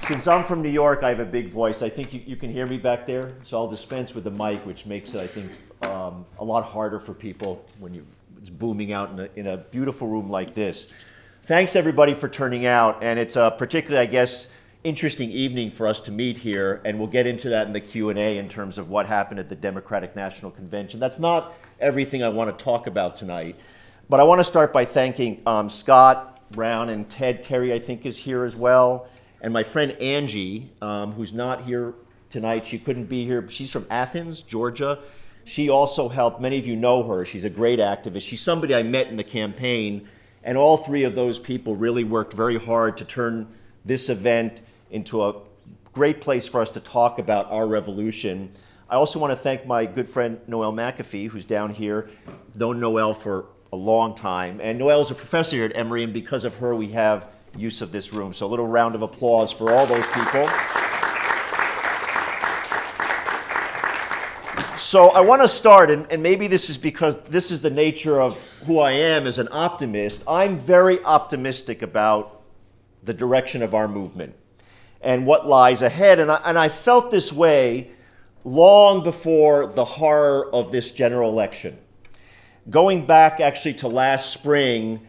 Since I'm from New York, I have a big voice. I think you can hear me back there, so I'll dispense with the mic, which makes it, I think, a lot harder for people when it's booming out in a beautiful room like this. Thanks, everybody, for turning out, and it's a particularly, I guess, interesting evening for us to meet here, and we'll get into that in the Q&A in terms of what happened at the Democratic National Convention. That's not everything I want to talk about tonight, but I want to start by thanking Scott Brown and Ted Terry, I think, is here as well. And my friend Angie, who's not here tonight, she couldn't be here. She's from Athens, Georgia. She also helped, many of you know her, she's a great activist. She's somebody I met in the campaign, and all three of those people really worked very hard to turn this event into a great place for us to talk about our revolution. I also want to thank my good friend Noel McAfee, who's down here. I've known Noel for a long time, and Noel is a professor here at Emory, and because of her we have use of this room. So a little round of applause for all those people. So I want to start, and maybe this is because this is the nature of who I am as an optimist. I'm very optimistic about the direction of our movement and what lies ahead. And I felt this way long before the horror of this general election. Going back actually to last spring,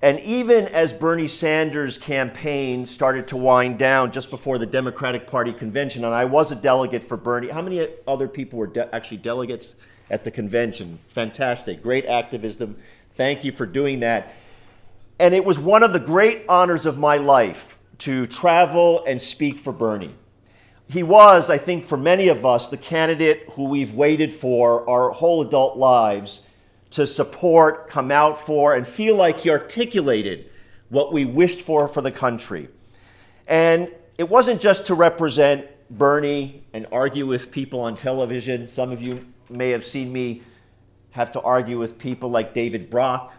and even as Bernie Sanders' campaign started to wind down just before the Democratic Party convention, and I was a delegate for Bernie. How many other people were actually delegates at the convention? Fantastic, great activism. Thank you for doing that. And it was one of the great honors of my life to travel and speak for Bernie. He was, I think, for many of us, the candidate who we've waited for our whole adult lives to support, come out for, and feel like he articulated what we wished for the country. And it wasn't just to represent Bernie and argue with people on television. Some of you may have seen me have to argue with people like David Brock.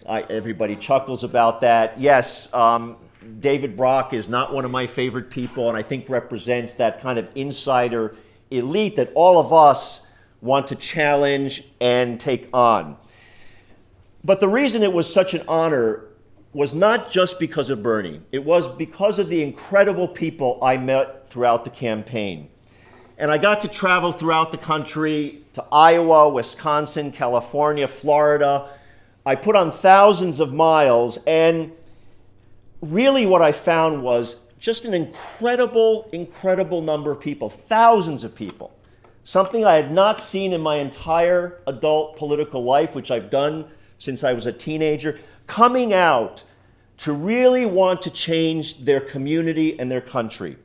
Everybody chuckles about that. Yes, David Brock is not one of my favorite people, and I think represents that kind of insider elite that all of us want to challenge and take on. But the reason it was such an honor was not just because of Bernie. It was because of the incredible people I met throughout the campaign. And I got to travel throughout the country to Iowa, Wisconsin, California, Florida. I put on thousands of miles, and really what I found was just an incredible, incredible number of people, thousands of people. Something I had not seen in my entire adult political life, which I've done since I was a teenager, coming out to really want to change their community and their country.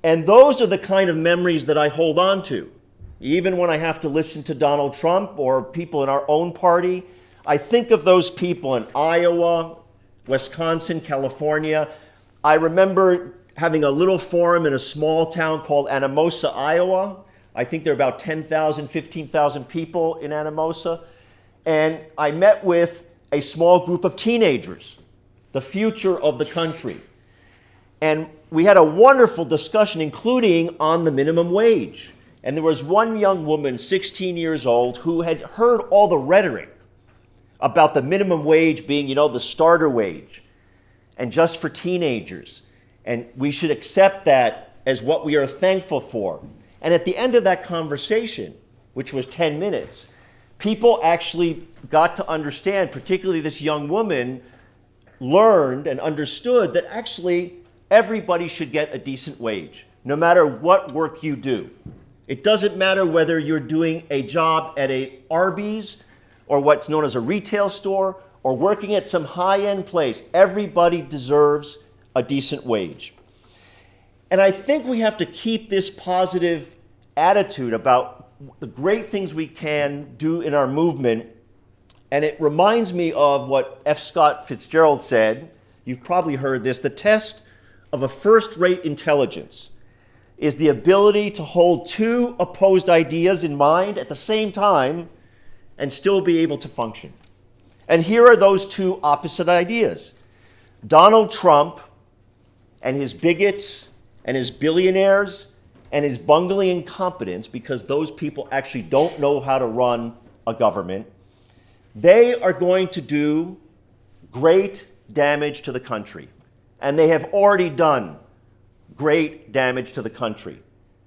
And those are the kind of memories that I hold on to. Even when I have to listen to Donald Trump or people in our own party, I think of those people in Iowa, Wisconsin, California. I remember having a little forum in a small town called Anamosa, Iowa. I think there are about 10,000, 15,000 people in Anamosa. And I met with a small group of teenagers, the future of the country. And we had a wonderful discussion, including on the minimum wage. And there was one young woman, 16 years old, who had heard all the rhetoric about the minimum wage being, the starter wage, and just for teenagers. And we should accept that as what we are thankful for. And at the end of that conversation, which was 10 minutes, people actually got to understand, particularly this young woman, learned and understood that actually everybody should get a decent wage, no matter what work you do. It doesn't matter whether you're doing a job at a Arby's or what's known as a retail store or working at some high-end place. Everybody deserves a decent wage. And I think we have to keep this positive attitude about the great things we can do in our movement. And it reminds me of what F. Scott Fitzgerald said. You've probably heard this. The test of a first-rate intelligence is the ability to hold two opposed ideas in mind at the same time and still be able to function. And here are those two opposite ideas. Donald Trump and his bigots and his billionaires and his bungling incompetence, because those people actually don't know how to run a government, they are going to do great damage to the country. and they have already done great damage to the country.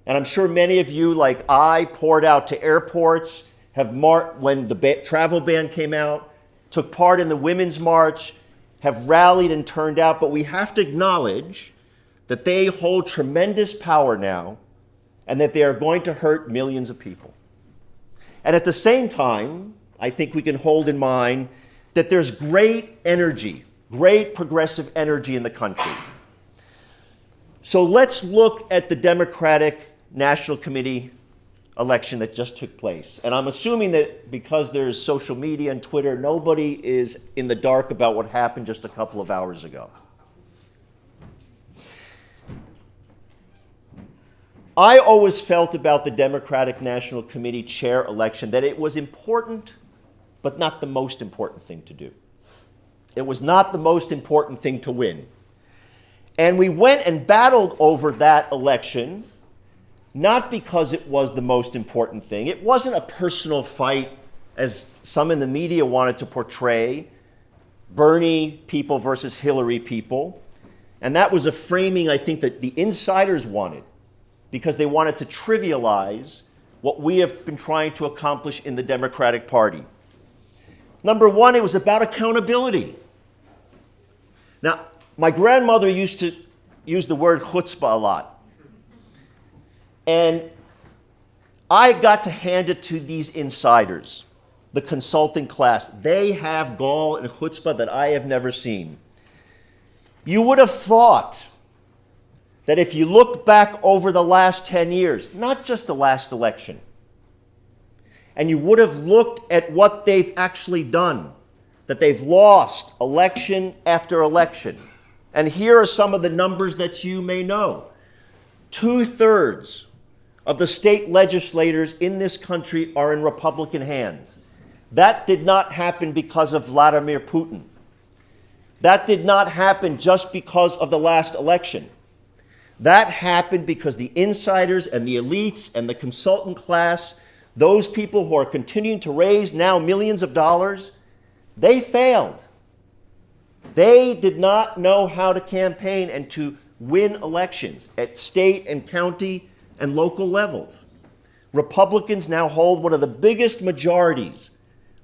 And I'm sure many of you, like I, poured out to airports, have marched when the travel ban came out, took part in the Women's March, have rallied and turned out, but we have to acknowledge that they hold tremendous power now and that they are going to hurt millions of people. And at the same time, I think we can hold in mind that there's great energy, great progressive energy in the country. So let's look at the Democratic National Committee election that just took place. And I'm assuming that because there's social media and Twitter, nobody is in the dark about what happened just a couple of hours ago. I always felt about the Democratic National Committee chair election that it was important, but not the most important thing to do. It was not the most important thing to win. And we went and battled over that election, not because it was the most important thing. It wasn't a personal fight, as some in the media wanted to portray, Bernie people versus Hillary people. And that was a framing, I think, that the insiders wanted, because they wanted to trivialize what we have been trying to accomplish in the Democratic Party. Number one, it was about accountability. Now, my grandmother used to use the word chutzpah a lot. And I got to hand it to these insiders, the consulting class. They have gall and chutzpah that I have never seen. You would have thought that if you look back over the last 10 years, not just the last election, and you would have looked at what they've actually done, that they've lost election after election. And here are some of the numbers that you may know. 2/3 of the state legislators in this country are in Republican hands. That did not happen because of Vladimir Putin. That did not happen just because of the last election. That happened because the insiders and the elites and the consultant class, those people who are continuing to raise now millions of dollars, they failed. They did not know how to campaign and to win elections at state and county and local levels. Republicans now hold one of the biggest majorities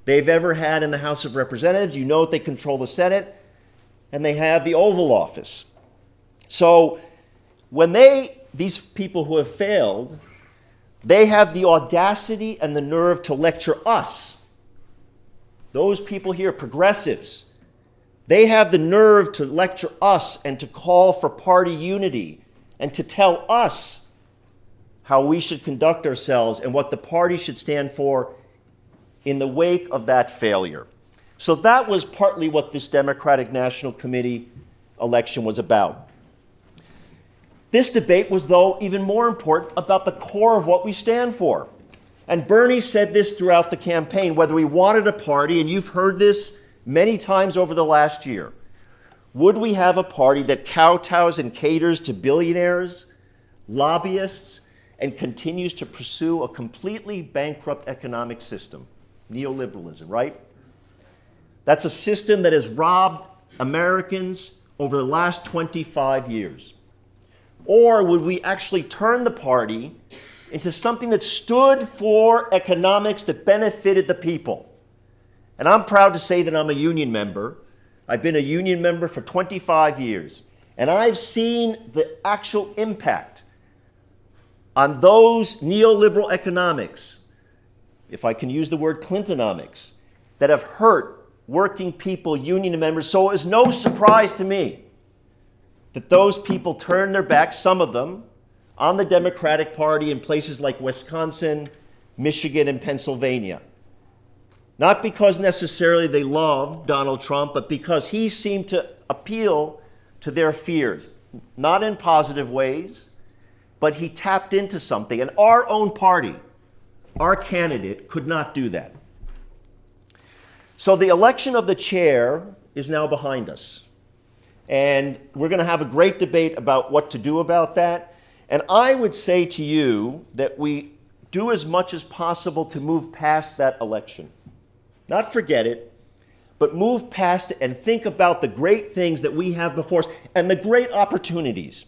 they've ever had in the House of Representatives. You know that they control the Senate, and they have the Oval Office. So when these people who have failed, they have the audacity and the nerve to lecture us. Those people here, progressives, they have the nerve to lecture us and to call for party unity and to tell us how we should conduct ourselves and what the party should stand for in the wake of that failure. So that was partly what this Democratic National Committee election was about. This debate was, though, even more important about the core of what we stand for. And Bernie said this throughout the campaign, whether we wanted a party, and you've heard this many times over the last year, would we have a party that kowtows and caters to billionaires, lobbyists, and continues to pursue a completely bankrupt economic system? Neoliberalism, right? That's a system that has robbed Americans over the last 25 years. Or would we actually turn the party into something that stood for economics that benefited the people? And I'm proud to say that I'm a union member. I've been a union member for 25 years. And I've seen the actual impact on those neoliberal economics, if I can use the word Clintonomics, that have hurt working people, union members. So it was no surprise to me that those people turned their backs, some of them, on the Democratic Party in places like Wisconsin, Michigan, and Pennsylvania. Not because necessarily they loved Donald Trump, but because he seemed to appeal to their fears, not in positive ways, but he tapped into something. And our own party, our candidate, could not do that. So the election of the chair is now behind us. And we're going to have a great debate about what to do about that. And I would say to you that we do as much as possible to move past that election. Not forget it, but move past it and think about the great things that we have before us and the great opportunities.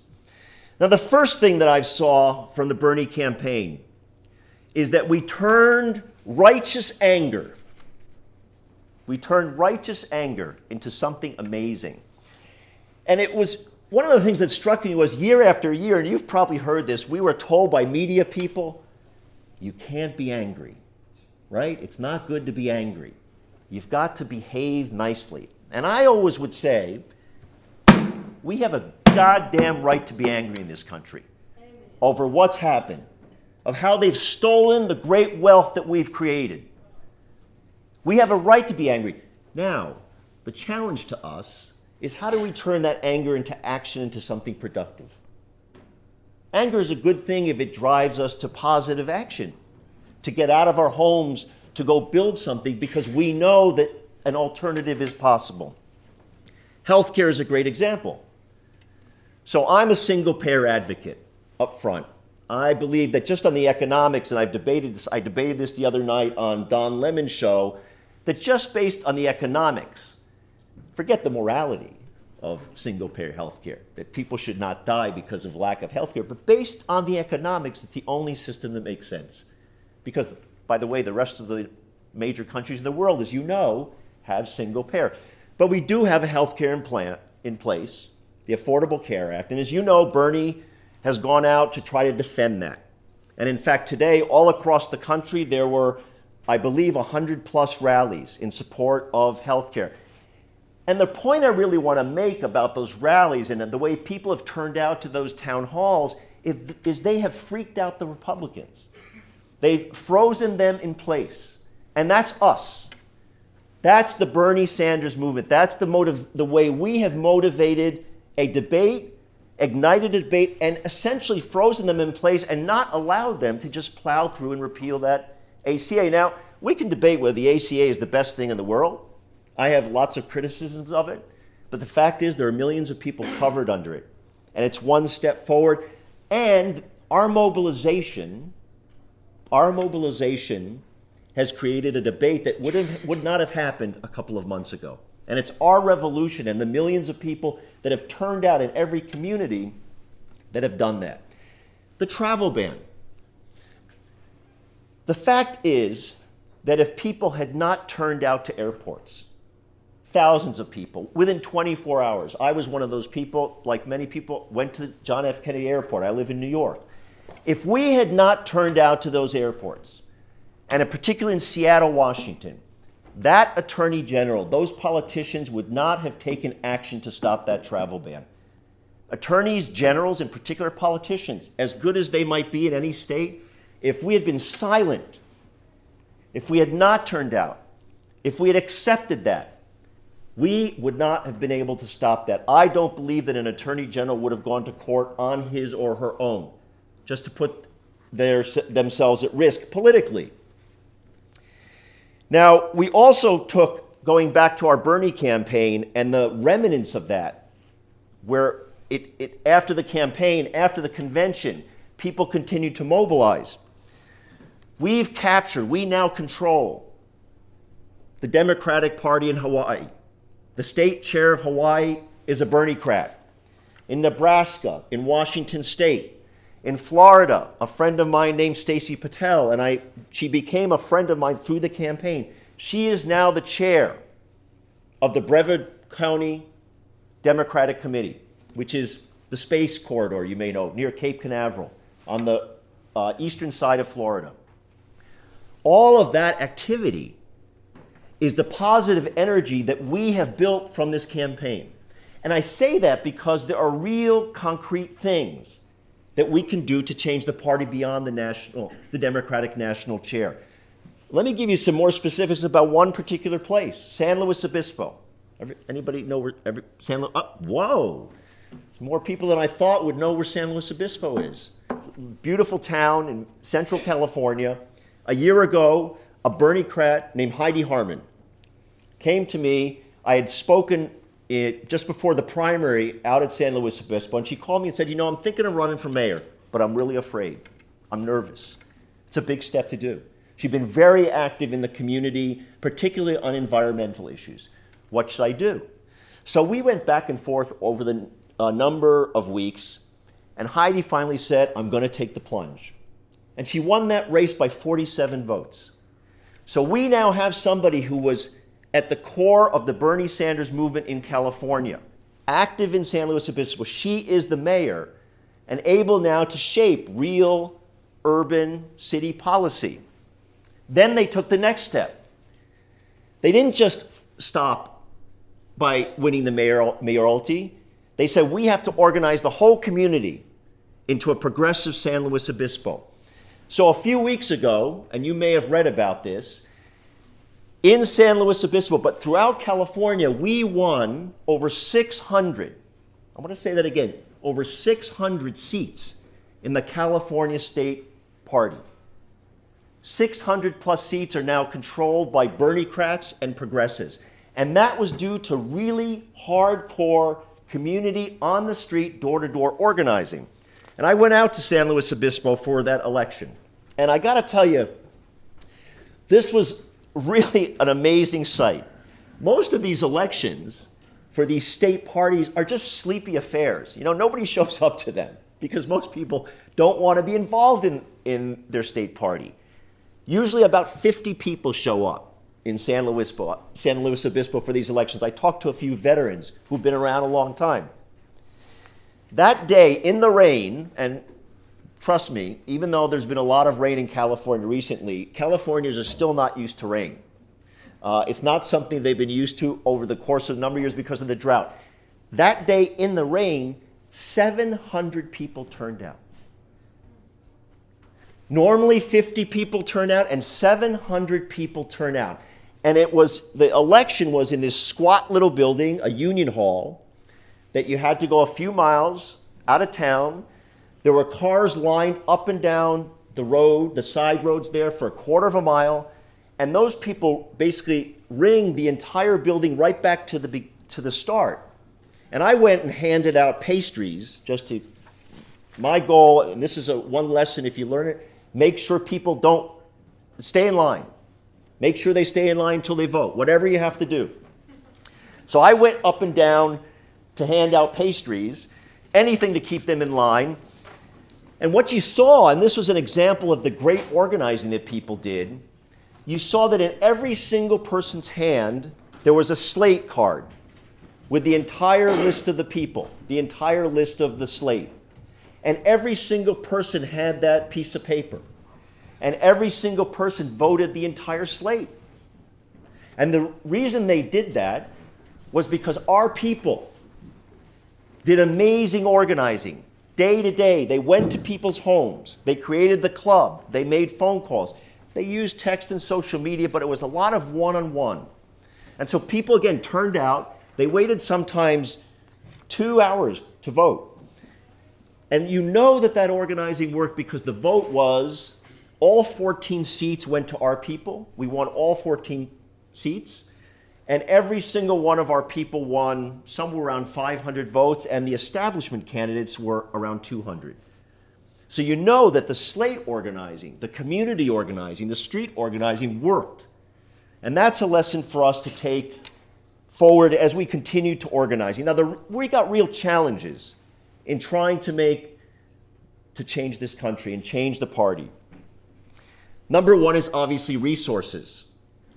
Now, the first thing that I saw from the Bernie campaign is that we turned righteous anger. We turned righteous anger into something amazing. And it was one of the things that struck me was year after year, and you've probably heard this, we were told by media people, you can't be angry, right? It's not good to be angry. You've got to behave nicely. And I always would say, we have a goddamn right to be angry in this country over what's happened, of how they've stolen the great wealth that we've created. We have a right to be angry. Now, the challenge to us is how do we turn that anger into action, into something productive? Anger is a good thing if it drives us to positive action, to get out of our homes, to go build something because we know that an alternative is possible. Healthcare is a great example. So I'm a single-payer advocate up front. I believe that just on the economics, and I debated this the other night on Don Lemon's show, that just based on the economics, forget the morality of single-payer healthcare, that people should not die because of lack of healthcare, but based on the economics, it's the only system that makes sense. Because, by the way, the rest of the major countries in the world, as you know, have single-payer. But we do have a healthcare plan in place, the Affordable Care Act, and as you know, Bernie has gone out to try to defend that. And in fact, today, all across the country, there were, I believe, 100+ rallies in support of healthcare. And the point I really want to make about those rallies and the way people have turned out to those town halls is they have freaked out the Republicans. They've frozen them in place. And that's us. That's the Bernie Sanders movement. That's the way we have motivated a debate, ignited a debate, and essentially frozen them in place and not allowed them to just plow through and repeal that ACA. Now, we can debate whether the ACA is the best thing in the world. I have lots of criticisms of it, but the fact is there are millions of people covered under it, and it's one step forward. And our mobilization has created a debate that would not have happened a couple of months ago. And it's our revolution and the millions of people that have turned out in every community that have done that. The travel ban. The fact is that if people had not turned out to airports, thousands of people, within 24 hours, I was one of those people, like many people, went to John F. Kennedy Airport. I live in New York. If we had not turned out to those airports, and particularly in Seattle, Washington, that attorney general, those politicians would not have taken action to stop that travel ban. Attorneys generals, in particular politicians, as good as they might be in any state, if we had been silent, if we had not turned out, if we had accepted that, we would not have been able to stop that. I don't believe that an attorney general would have gone to court on his or her own, just to put themselves at risk politically. Now, we also took, going back to our Bernie campaign and the remnants of that, where after the campaign, after the convention, people continued to mobilize. We now control the Democratic Party in Hawaii. The state chair of Hawaii is a Bernie-crat. In Nebraska, in Washington State, in Florida, a friend of mine named Stacy Patel, and she became a friend of mine through the campaign. She is now the chair of the Brevard County Democratic Committee, which is the space corridor, you may know, near Cape Canaveral, on the eastern side of Florida. All of that activity is the positive energy that we have built from this campaign. And I say that because there are real concrete things that we can do to change the party beyond the Democratic national chair. Let me give you some more specifics about one particular place, San Luis Obispo. Anybody know where San Luis? Whoa! More people than I thought would know where San Luis Obispo is. It's a beautiful town in Central California. A year ago, a Bernie-crat named Heidi Harmon came to me. I had spoken just before the primary out at San Luis Obispo, and she called me and said, I'm thinking of running for mayor, but I'm really afraid. I'm nervous. It's a big step to do. She'd been very active in the community, particularly on environmental issues. What should I do? So we went back and forth over the number of weeks, and Heidi finally said, I'm going to take the plunge. And she won that race by 47 votes. So we now have somebody who was at the core of the Bernie Sanders movement in California, active in San Luis Obispo. She is the mayor and able now to shape real urban city policy. Then they took the next step. They didn't just stop by winning the mayoralty. They said, we have to organize the whole community into a progressive San Luis Obispo. So a few weeks ago, and you may have read about this, in San Luis Obispo, but throughout California, we won over 600, I want to say that again, over 600 seats in the California State Party. 600 plus seats are now controlled by Bernie-crats and progressives. And that was due to really hardcore community on the street, door-to-door organizing. And I went out to San Luis Obispo for that election. And I got to tell you, this was really an amazing sight. Most of these elections for these state parties are just sleepy affairs. You know, nobody shows up to them because most people don't want to be involved in their state party. Usually about 50 people show up in San Luis Obispo for these elections. I talked to a few veterans who've been around a long time. That day in the rain, and trust me, even though there's been a lot of rain in California recently, Californians are still not used to rain. It's not something they've been used to over the course of a number of years because of the drought. That day in the rain, 700 people turned out. Normally 50 people turn out, and 700 people turn out. And the election was in this squat little building, a union hall, that you had to go a few miles out of town. There were cars lined up and down the road, the side roads there for a quarter of a mile. And those people basically ringed the entire building right back to the start. And I went and handed out pastries my goal, and this is one lesson if you learn it, make sure people don't stay in line. Make sure they stay in line until they vote, whatever you have to do. So I went up and down to hand out pastries, anything to keep them in line. And what you saw, and this was an example of the great organizing that people did, you saw that in every single person's hand, there was a slate card with the entire list of the people, the entire list of the slate. And every single person had that piece of paper. And every single person voted the entire slate. And the reason they did that was because our people did amazing organizing. Day to day, they went to people's homes. They created the club. They made phone calls. They used text and social media, but it was a lot of one-on-one. And so people, again, turned out. They waited sometimes 2 hours to vote. And you know that organizing worked because the vote was all 14 seats went to our people. We won all 14 seats. And every single one of our people won somewhere around 500 votes, and the establishment candidates were around 200. So you know that the slate organizing, the community organizing, the street organizing worked. And that's a lesson for us to take forward as we continue to organize. We got real challenges in trying to change this country and change the party. Number one is obviously resources.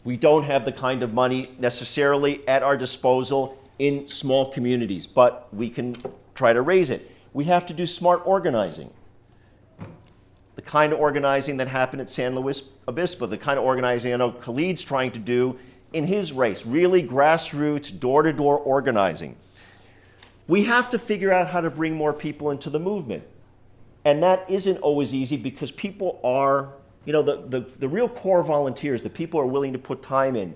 We don't have the kind of money necessarily at our disposal in small communities, but we can try to raise it. We have to do smart organizing. The kind of organizing that happened at San Luis Obispo, the kind of organizing I know Khalid's trying to do in his race, really grassroots, door-to-door organizing. We have to figure out how to bring more people into the movement. And that isn't always easy because people are, the real core volunteers, the people who are willing to put time in,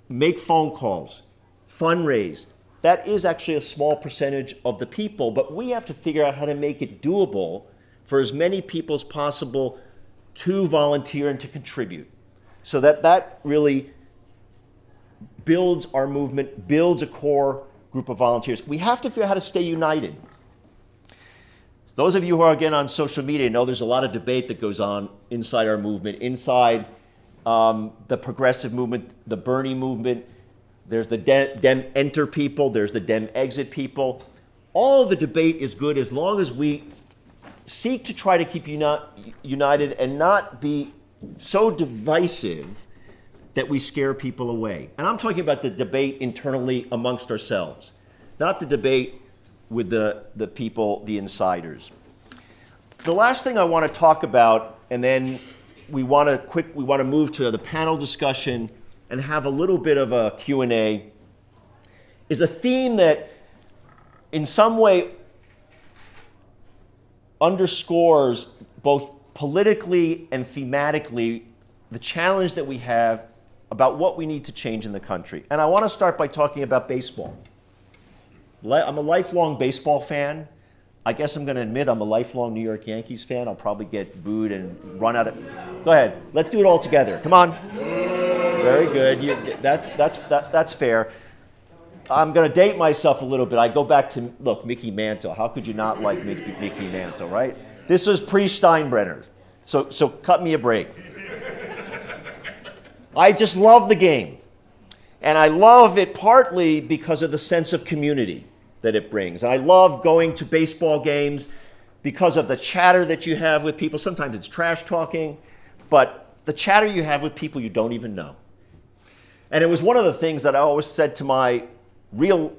make phone calls, fundraise. That is actually a small percentage of the people, but we have to figure out how to make it doable for as many people as possible to volunteer and to contribute. So that really builds our movement, builds a core group of volunteers. We have to figure out how to stay united. Those of you who are, again, on social media know there's a lot of debate that goes on inside our movement, inside the progressive movement, the Bernie movement. There's the Dem enter people. There's the Dem exit people. All the debate is good as long as we seek to try to keep united and not be so divisive that we scare people away. And I'm talking about the debate internally amongst ourselves, not the debate with the people, the insiders. The last thing I want to talk about, and then we want to move to the panel discussion and have a little bit of a Q&A, is a theme that in some way underscores both politically and thematically the challenge that we have about what we need to change in the country. And I want to start by talking about baseball. I'm a lifelong baseball fan. I guess I'm going to admit I'm a lifelong New York Yankees fan. I'll probably get booed and run out of... Go ahead. Let's do it all together. Come on. Very good. That's fair. I'm going to date myself a little bit. I go back to, look, Mickey Mantle. How could you not like Mickey Mantle, right? This was pre-Steinbrenner. So cut me a break. I just love the game. And I love it partly because of the sense of community that it brings. And I love going to baseball games because of the chatter that you have with people. Sometimes it's trash talking, but the chatter you have with people you don't even know. And it was one of the things that I always said to my real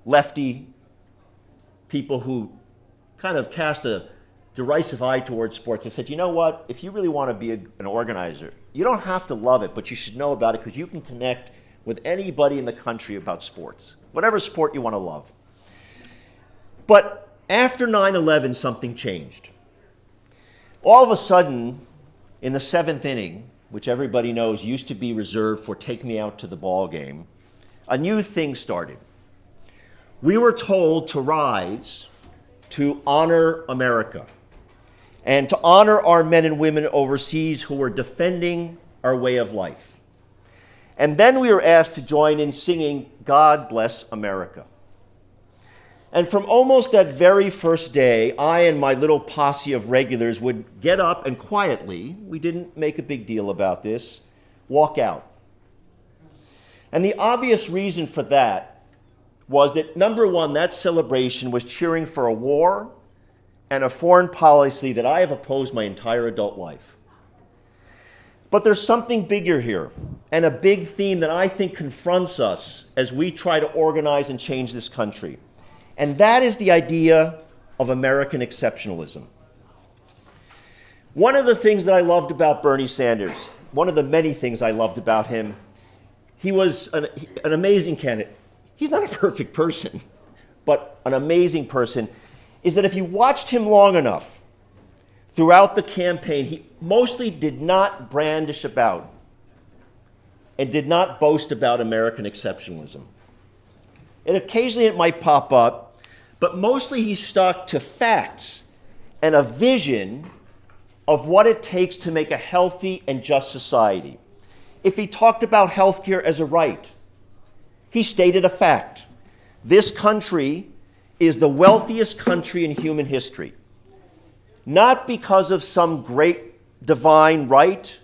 lefty people who kind of cast a derisive eye towards sports. I said, you know what? If you really want to be an organizer, you don't have to love it, but you should know about it because you can connect with anybody in the country about sports, whatever sport you want to love. But after 9/11, something changed. All of a sudden, in the seventh inning, which everybody knows used to be reserved for take me out to the ball game, a new thing started. We were told to rise to honor America and to honor our men and women overseas who were defending our way of life. And then we were asked to join in singing God Bless America. And from almost that very first day, I and my little posse of regulars would get up and quietly, we didn't make a big deal about this, walk out. And the obvious reason for that was that, number one, that celebration was cheering for a war and a foreign policy that I have opposed my entire adult life. But there's something bigger here, and a big theme that I think confronts us as we try to organize and change this country. And that is the idea of American exceptionalism. One of the things that I loved about Bernie Sanders, one of the many things I loved about him, he was an amazing candidate. He's not a perfect person, but an amazing person, is that if you watched him long enough throughout the campaign, he mostly did not brandish about and did not boast about American exceptionalism. And occasionally it might pop up, but mostly he stuck to facts and a vision of what it takes to make a healthy and just society. If he talked about healthcare as a right, he stated a fact. This country is the wealthiest country in human history. Not because of some great divine right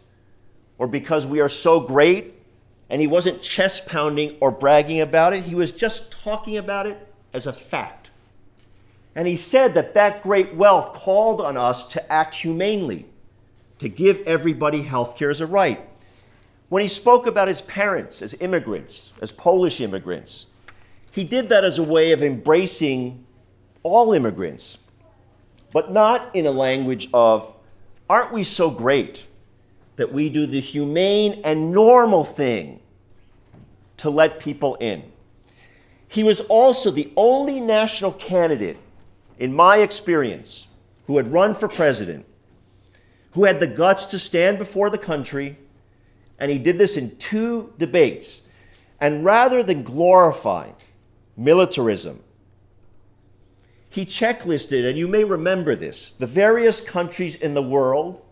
or because we are so great, and he wasn't chest pounding or bragging about it. He was just talking about it as a fact. And he said that that great wealth called on us to act humanely, to give everybody health care as a right. When he spoke about his parents as immigrants, as Polish immigrants, he did that as a way of embracing all immigrants, but not in a language of, aren't we so great that we do the humane and normal thing to let people in. He was also the only national candidate, in my experience, who had run for president, who had the guts to stand before the country, and he did this in 2 debates. And rather than glorify militarism, he checklisted, and you may remember this, the various countries in the world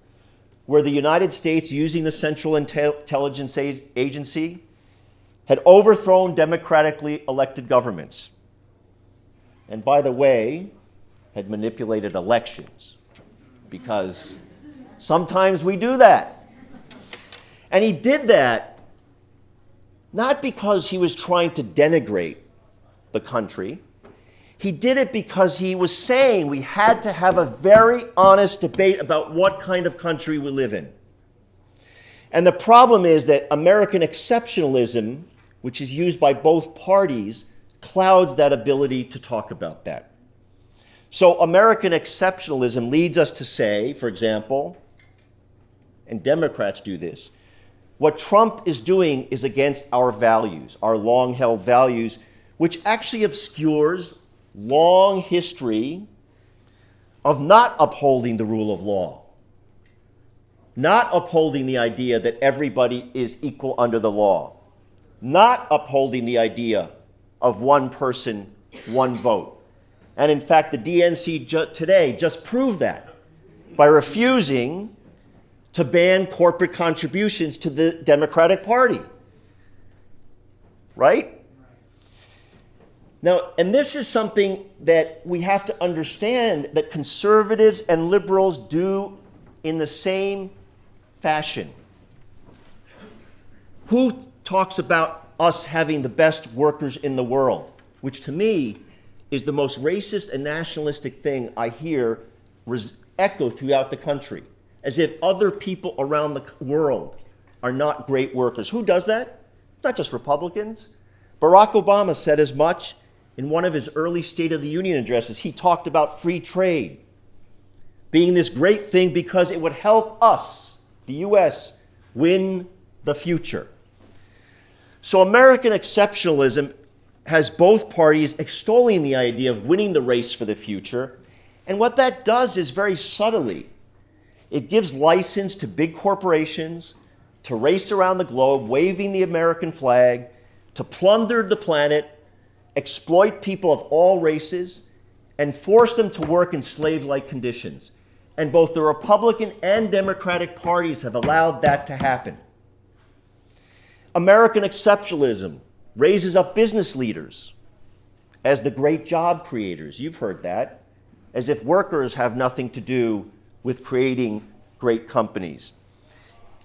where the United States, using the Central Intelligence Agency, had overthrown democratically elected governments. And by the way, had manipulated elections, because sometimes we do that. And he did that not because he was trying to denigrate the country. He did it because he was saying we had to have a very honest debate about what kind of country we live in. And the problem is that American exceptionalism, which is used by both parties, clouds that ability to talk about that. So American exceptionalism leads us to say, for example, and Democrats do this, what Trump is doing is against our values, our long-held values, which actually obscures long history of not upholding the rule of law, not upholding the idea that everybody is equal under the law, not upholding the idea of one person, one vote. And in fact, the DNC today just proved that by refusing to ban corporate contributions to the Democratic Party. Right? Now, and this is something that we have to understand that conservatives and liberals do in the same fashion. Who talks about us having the best workers in the world, which to me is the most racist and nationalistic thing I hear echo throughout the country, as if other people around the world are not great workers. Who does that? It's not just Republicans. Barack Obama said as much in one of his early State of the Union addresses. He talked about free trade being this great thing because it would help us, the U.S., win the future. So American exceptionalism has both parties extolling the idea of winning the race for the future. And what that does is very subtly, it gives license to big corporations to race around the globe, waving the American flag, to plunder the planet, exploit people of all races, and force them to work in slave-like conditions. And both the Republican and Democratic parties have allowed that to happen. American exceptionalism raises up business leaders as the great job creators. You've heard that. As if workers have nothing to do with creating great companies.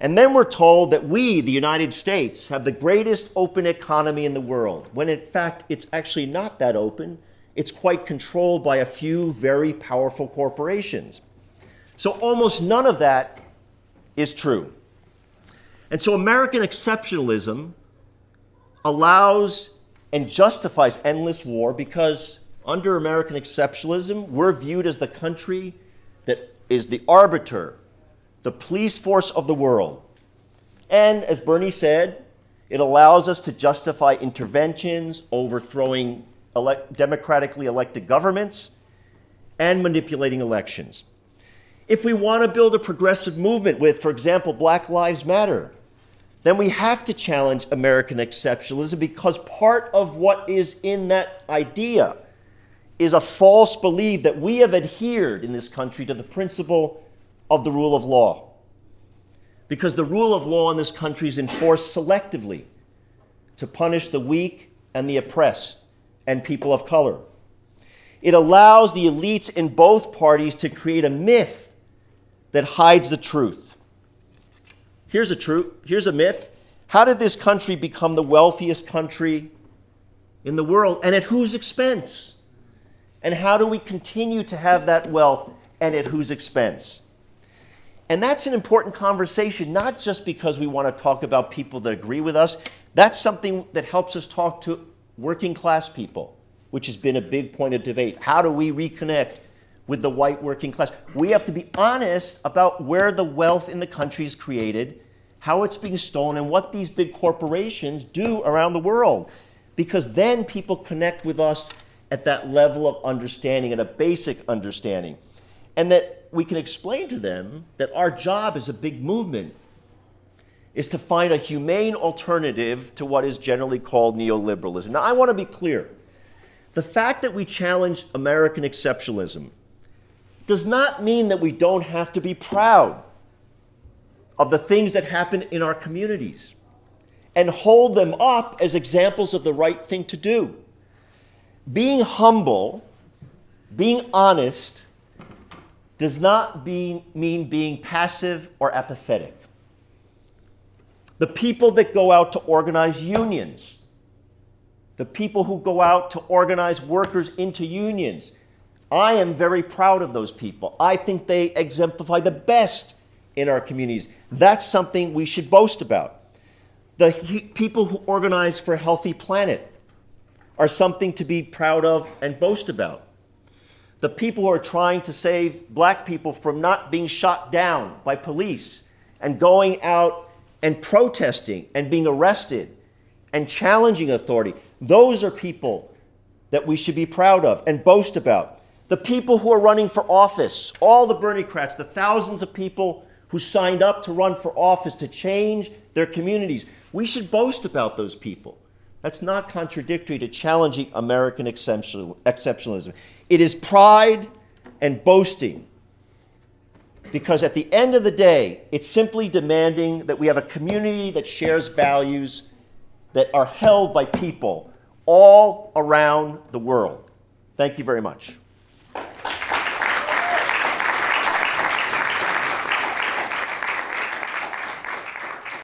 And then we're told that we, the United States, have the greatest open economy in the world, when in fact it's actually not that open. It's quite controlled by a few very powerful corporations. So almost none of that is true. And so American exceptionalism allows and justifies endless war because under American exceptionalism, we're viewed as the country that is the arbiter, the police force of the world. And as Bernie said, it allows us to justify interventions, overthrowing democratically elected governments, and manipulating elections. If we want to build a progressive movement with, for example, Black Lives Matter, then we have to challenge American exceptionalism because part of what is in that idea is a false belief that we have adhered in this country to the principle of the rule of law. Because the rule of law in this country is enforced selectively to punish the weak and the oppressed and people of color. It allows the elites in both parties to create a myth that hides the truth. Here's a myth. How did this country become the wealthiest country in the world, and at whose expense? And how do we continue to have that wealth, and at whose expense? And that's an important conversation, not just because we want to talk about people that agree with us. That's something that helps us talk to working class people, which has been a big point of debate. How do we reconnect with the white working class? We have to be honest about where the wealth in the country is created, how it's being stolen, and what these big corporations do around the world. Because then people connect with us at that level of understanding, at a basic understanding. And that we can explain to them that our job as a big movement is to find a humane alternative to what is generally called neoliberalism. Now, I want to be clear. The fact that we challenge American exceptionalism does not mean that we don't have to be proud of the things that happen in our communities and hold them up as examples of the right thing to do. Being humble, being honest, does not mean being passive or apathetic. The people that go out to organize unions, the people who go out to organize workers into unions. I am very proud of those people. I think they exemplify the best in our communities. That's something we should boast about. The people who organize for a healthy planet are something to be proud of and boast about. The people who are trying to save black people from not being shot down by police and going out and protesting and being arrested and challenging authority, those are people that we should be proud of and boast about. The people who are running for office, all the Bernie-crats, the thousands of people who signed up to run for office to change their communities, we should boast about those people. That's not contradictory to challenging American exceptionalism. It is pride and boasting, because at the end of the day, it's simply demanding that we have a community that shares values that are held by people all around the world. Thank you very much.